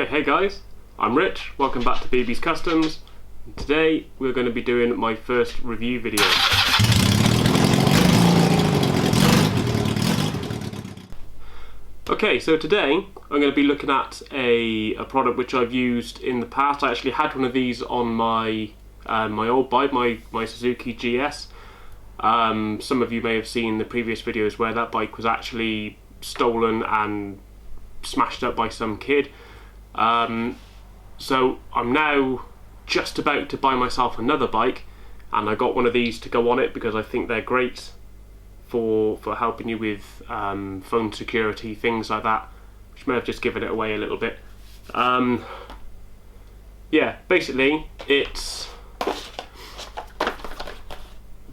Hey guys, I'm Rich, welcome back to BB's Customs. And today we're going to be doing my first review video. Okay, so today I'm going to be looking at a product which I've used in the past. I actually had one of these on my old bike, my Suzuki GS. Some of you may have seen the previous videos where that bike was actually stolen and smashed up by some kid. So I'm now just about to buy myself another bike, and I got one of these to go on it because I think they're great for helping you with phone security, things like that, which may have just given it away a little bit. Yeah, basically it's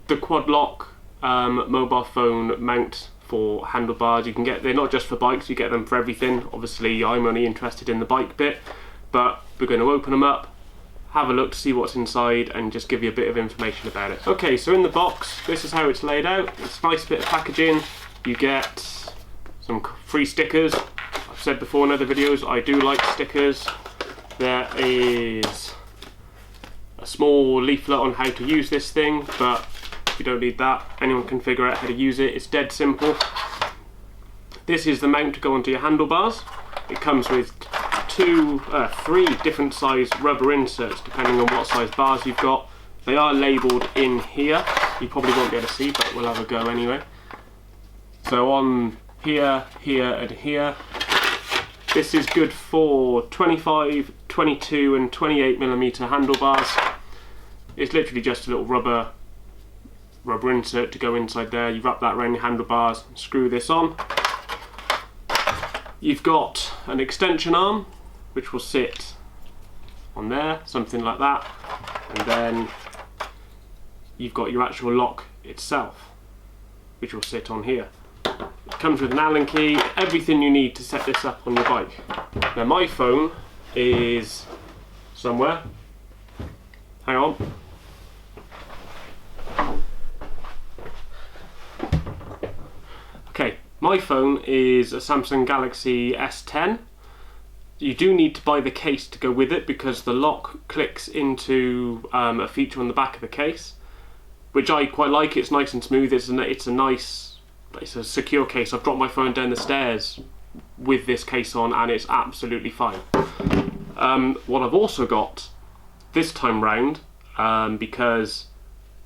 the Quadlock mobile phone mount for handlebars. You can get, they're not just for bikes, you get them for everything. Obviously I'm only interested in the bike bit, but we're going to open them up, have a look to see what's inside, and just give you a bit of information about it. Okay, so in the box, this is how it's laid out. It's a nice bit of packaging. You get some free stickers. I've said before in other videos, I do like stickers. There is a small leaflet on how to use this thing, but you don't need that. Anyone can figure out how to use it. It's dead simple. This is the mount to go onto your handlebars. It comes with three different size rubber inserts depending on what size bars you've got. They are labelled in here. You probably won't be able to see, but we'll have a go anyway. So on here, here and here. This is good for 25, 22 and 28mm handlebars. It's literally just a little rubber insert to go inside there. You wrap that around your handlebars and screw this on. You've got an extension arm which will sit on there, something like that, and then you've got your actual lock itself which will sit on here. It comes with an Allen key, everything you need to set this up on your bike. Now my phone is somewhere, hang on. Okay, my phone is a Samsung Galaxy S10. You do need to buy the case to go with it because the lock clicks into a feature on the back of the case, which I quite like. It's nice and smooth. It's a secure case. I've dropped my phone down the stairs with this case on and it's absolutely fine. What I've also got this time round, because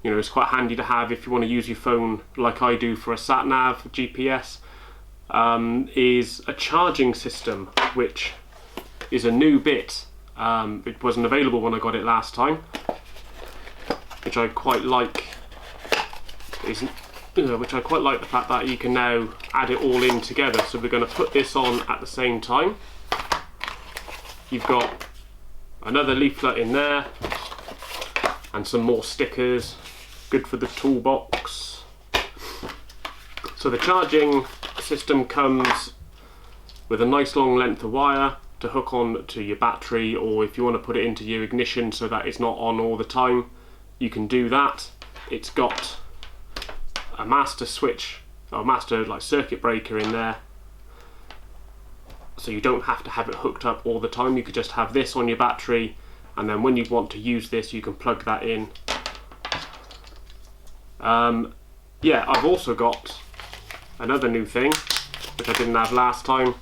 you know, it's quite handy to have if you want to use your phone like I do for a sat nav, GPS, is a charging system, which is a new bit. It wasn't available when I got it last time, which I quite like. Which I quite like the fact that you can now add it all in together. So we're going to put this on at the same time. You've got another leaflet in there and some more stickers. Good for the toolbox. So the charging system comes with a nice long length of wire to hook on to your battery, or if you want to put it into your ignition so that it's not on all the time, you can do that. It's got a master switch, or master like circuit breaker in there, so you don't have to have it hooked up all the time. You could just have this on your battery, and then when you want to use this you can plug that in. Yeah, I've also got another new thing which I didn't have last time,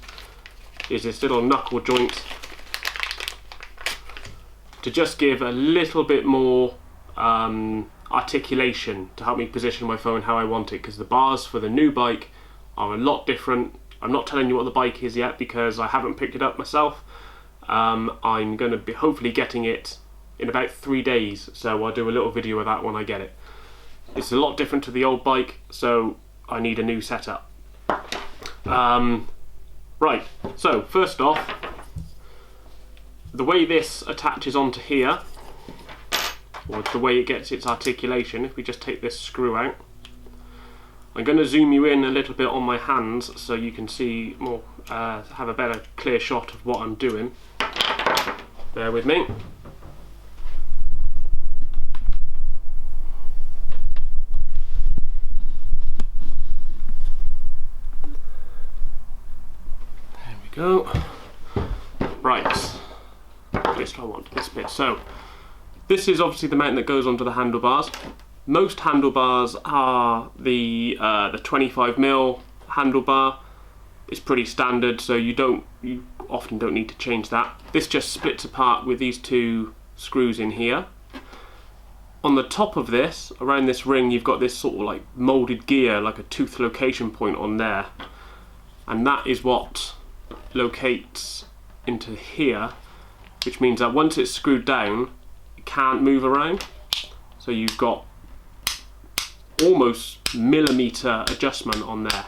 is this little knuckle joint to just give a little bit more articulation to help me position my phone how I want it, because the bars for the new bike are a lot different. I'm not telling you what the bike is yet because I haven't picked it up myself. I'm going to be hopefully getting it in about 3 days, so I'll do a little video of that when I get it. It's a lot different to the old bike, so I need a new setup. Right, so first off, the way this attaches onto here, or the way it gets its articulation, if we just take this screw out, I'm going to zoom you in a little bit on my hands so you can see more, have a better clear shot of what I'm doing. Bear with me. There we go. Right, at least I want this bit. So this is obviously the mount that goes onto the handlebars. Most handlebars are the 25mm handlebar. It's pretty standard, so you often don't need to change that. This just splits apart with these two screws in here. On the top of this, around this ring, you've got this sort of like molded gear, like a tooth location point on there, and that is what locates into here, which means that once it's screwed down, it can't move around. So you've got almost millimeter adjustment on there.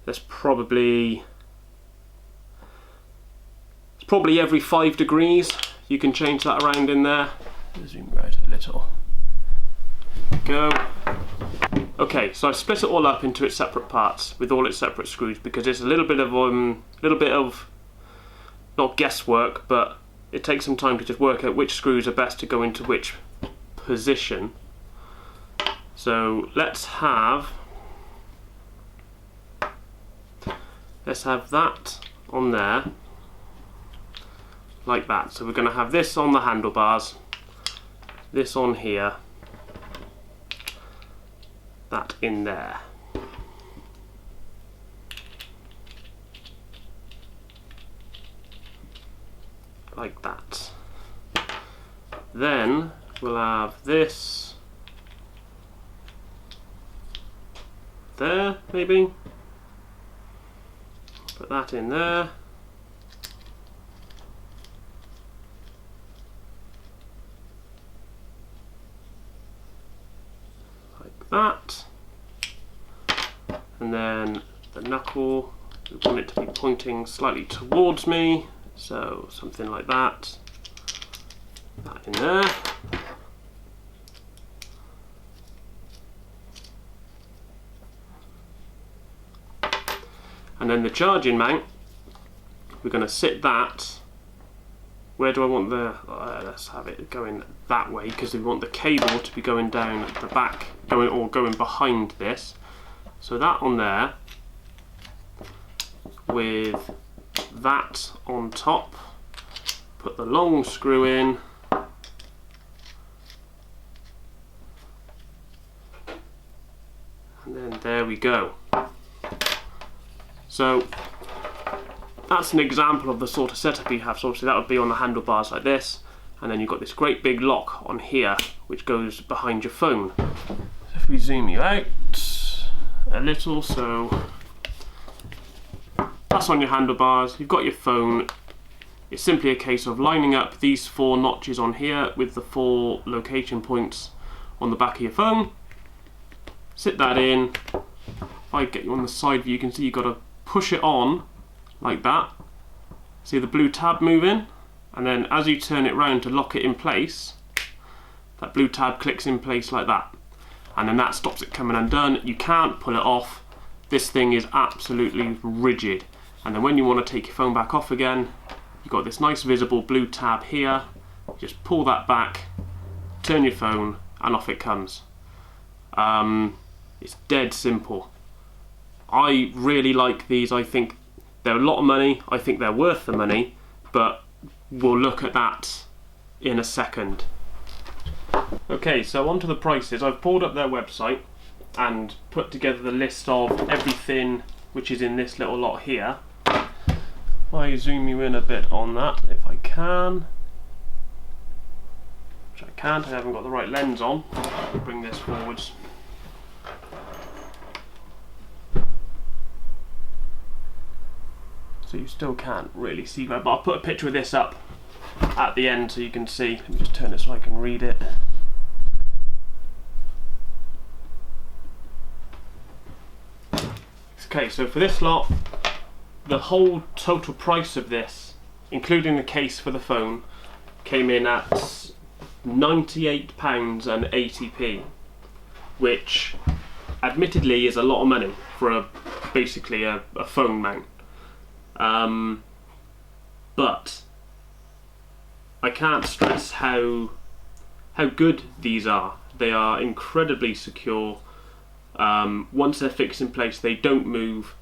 It's probably every 5 degrees. You can change that around in there. Zoom out a little. Go. Okay, so I split it all up into its separate parts with all its separate screws because it's a little bit of not guesswork, but it takes some time to just work out which screws are best to go into which position. So let's have that on there, like that. So we're going to have this on the handlebars, this on here, that in there. Like that. Then we'll have this there, maybe. Put that in there. Like that. And then the knuckle, we want it to be pointing slightly towards me, so something like that. That in there. And then the charging mount, we're going to sit that. Where do I want the? Let's have it going that way because we want the cable to be going down at the back, going behind this. So that on there, with that on top. Put the long screw in. And then there we go. So that's an example of the sort of setup you have. So obviously that would be on the handlebars like this, and then you've got this great big lock on here which goes behind your phone. So if we zoom you out a little, so that's on your handlebars, you've got your phone. It's simply a case of lining up these 4 notches on here with the 4 location points on the back of your phone. Sit that in. If I get you on the side view, you can see you've got to push it on like that. See the blue tab moving? And then as you turn it round to lock it in place, that blue tab clicks in place like that. And then that stops it coming undone. You can't pull it off. This thing is absolutely rigid. And then when you want to take your phone back off again, you've got this nice visible blue tab here. Just pull that back, turn your phone, and off it comes. It's dead simple. I really like these. I think they're a lot of money. I think they're worth the money, but we'll look at that in a second. Okay, so on to the prices. I've pulled up their website and put together the list of everything which is in this little lot here. I zoom you in a bit on that if I can, which I can't. I haven't got the right lens on. I'll bring this forwards. So you still can't really see that, but I'll put a picture of this up at the end so you can see. Let me just turn it so I can read it. Okay, so for this lot, the whole total price of this, including the case for the phone, came in at £98.80, which admittedly is a lot of money for basically a phone mount. But I can't stress how good these are. They are incredibly secure. Once they're fixed in place, they don't move.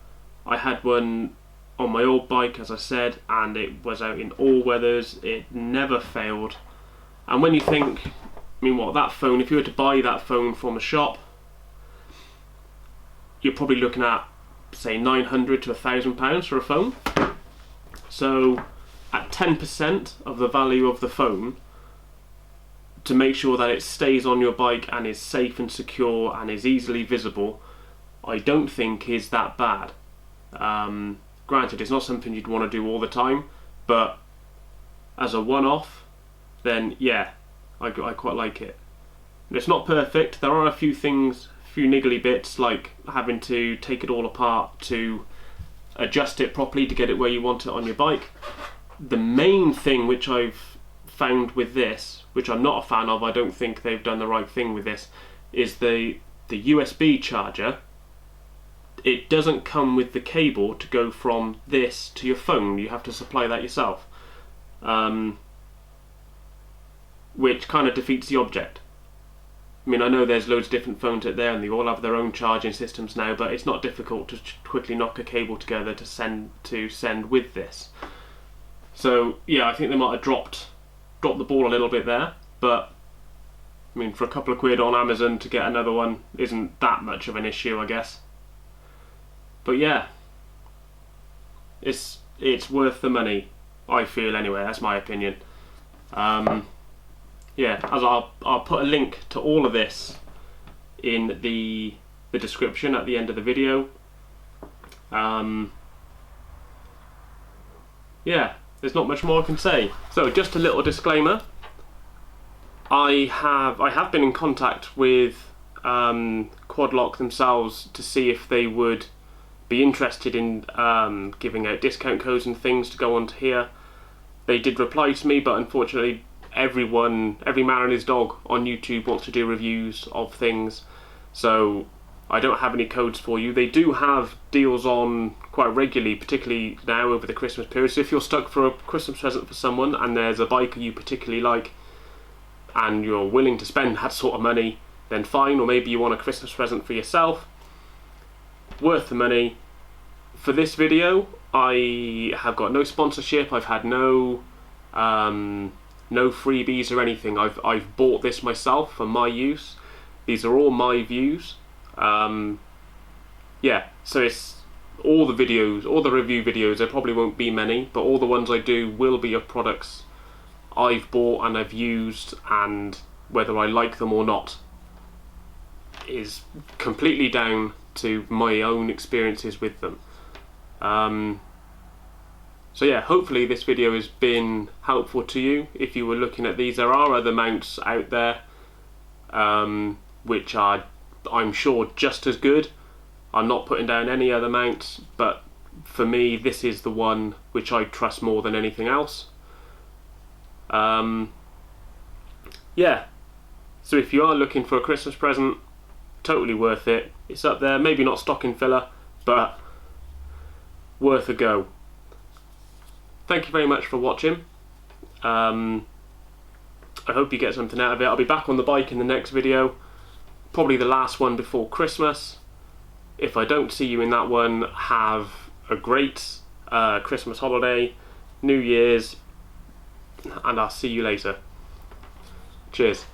I had one on my old bike, as I said, and it was out in all weathers. It never failed. And when you think, I mean, what, that phone, if you were to buy that phone from a shop, you're probably looking at, say, £900 to £1,000 for a phone. So at 10% of the value of the phone, to make sure that it stays on your bike and is safe and secure and is easily visible, I don't think is that bad. Granted, it's not something you'd want to do all the time, but as a one-off, then yeah, I quite like it. It's not perfect. There are a few things, a few niggly bits, like having to take it all apart to adjust it properly to get it where you want it on your bike. The main thing which I've found with this, which I'm not a fan of, I don't think they've done the right thing with this, is the USB charger. It doesn't come with the cable to go from this to your phone. You have to supply that yourself, which kind of defeats the object. I mean, I know there's loads of different phones out there and they all have their own charging systems now, but it's not difficult to quickly knock a cable together to send with this. So yeah, I think they might have dropped the ball a little bit there, but I mean, for a couple of quid on Amazon to get another one isn't that much of an issue, I guess. But yeah, it's worth the money, I feel anyway. That's my opinion. Yeah, as I'll put a link to all of this in the description at the end of the video. Yeah, there's not much more I can say. So just a little disclaimer. I have been in contact with Quadlock themselves to see if they would be interested in giving out discount codes and things to go onto here. They did reply to me, but unfortunately every man and his dog on YouTube wants to do reviews of things, so I don't have any codes for you. They do have deals on quite regularly, particularly now over the Christmas period, so if you're stuck for a Christmas present for someone and there's a bike you particularly like and you're willing to spend that sort of money, then fine. Or maybe you want a Christmas present for yourself, worth the money. For this video, I have got no sponsorship. I've had no freebies or anything. I've bought this myself for my use. These are all my views. Yeah, so it's all the videos, all the review videos. There probably won't be many, but all the ones I do will be of products I've bought and I've used, and whether I like them or not is completely down to my own experiences with them. So yeah, hopefully this video has been helpful to you if you were looking at these. There are other mounts out there which are, I'm sure, just as good. I'm not putting down any other mounts, but for me this is the one which I trust more than anything else. Yeah, so if you are looking for a Christmas present, totally worth it. It's up there, maybe not stocking filler, but worth a go. Thank you very much for watching. I hope you get something out of it. I'll be back on the bike in the next video, probably the last one before Christmas. If I don't see you in that one, have a great Christmas holiday, New Year's, and I'll see you later. Cheers.